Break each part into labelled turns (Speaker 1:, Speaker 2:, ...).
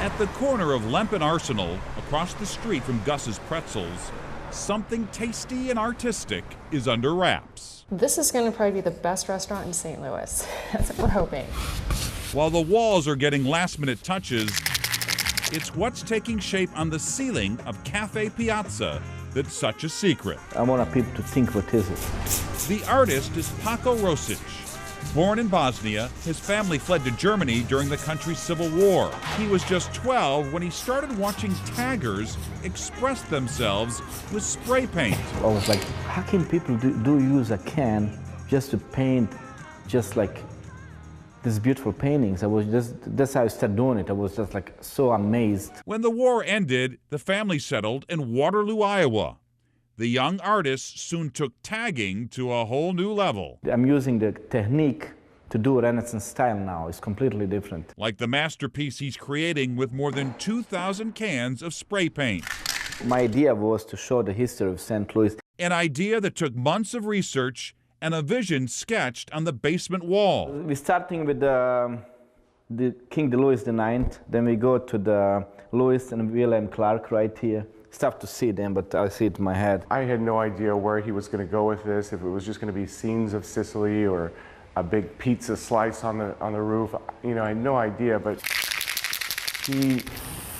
Speaker 1: At the corner of Lemp and Arsenal, across the street from Gus's Pretzels, something tasty and artistic is under wraps.
Speaker 2: This is going to probably be the best restaurant in St. Louis. That's what we're hoping.
Speaker 1: While the walls are getting last-minute touches, it's what's taking shape on the ceiling of Cafe Piazza that's such a secret.
Speaker 3: I want people to think what is it.
Speaker 1: The artist is Paco Rosic. Born in Bosnia, his family fled to Germany during the country's civil war. He was just 12 when he started watching taggers express themselves with spray paint.
Speaker 3: I was like, how can people do use a can just to paint just like these beautiful paintings? That's how I started doing it. I was just like so amazed.
Speaker 1: When the war ended, the family settled in Waterloo, Iowa. The young artist soon took tagging to a whole new level.
Speaker 3: I'm using the technique to do Renaissance style now. It's completely different.
Speaker 1: Like the masterpiece he's creating with more than 2,000 cans of spray paint.
Speaker 3: My idea was to show the history of St. Louis.
Speaker 1: An idea that took months of research and a vision sketched on the basement wall.
Speaker 3: We're starting with the King Louis IX, then we go to the Louis and William Clark right here. It's tough to see them, but I see it in my head.
Speaker 4: I had no idea where he was going to go with this, if it was just going to be scenes of Sicily or a big pizza slice on the roof. You know, I had no idea, but he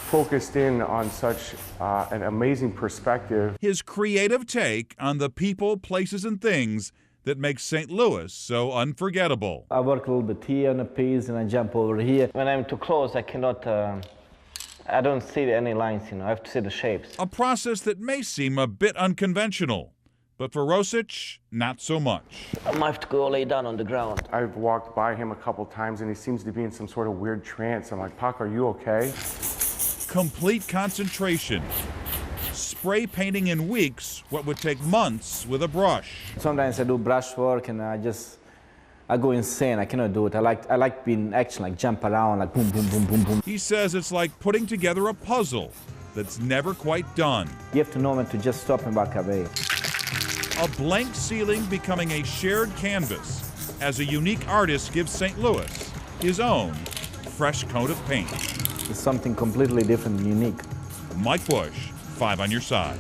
Speaker 4: focused in on such an amazing perspective.
Speaker 1: His creative take on the people, places, and things that make St. Louis so unforgettable.
Speaker 3: I work a little bit here on a piece and I jump over here. When I'm too close, I cannot, I don't see any lines, you know, I have to see the shapes.
Speaker 1: A process that may seem a bit unconventional, but for Rosic, not so much.
Speaker 3: I might have to go lay down on the ground.
Speaker 4: I've walked by him a couple times and he seems to be in some sort of weird trance. I'm like, Pac, are you okay?
Speaker 1: Complete concentration. Spray painting in weeks what would take months with a brush.
Speaker 3: Sometimes I do brush work and I go insane. I cannot do it. I like being action, like jump around, like boom, boom, boom, boom, boom.
Speaker 1: He says it's like putting together a puzzle that's never quite done.
Speaker 3: You have to know when to just stop and back away.
Speaker 1: A blank ceiling becoming a shared canvas as a unique artist gives St. Louis his own fresh coat of paint.
Speaker 3: It's something completely different and unique.
Speaker 1: Mike Bush, 5 on your side.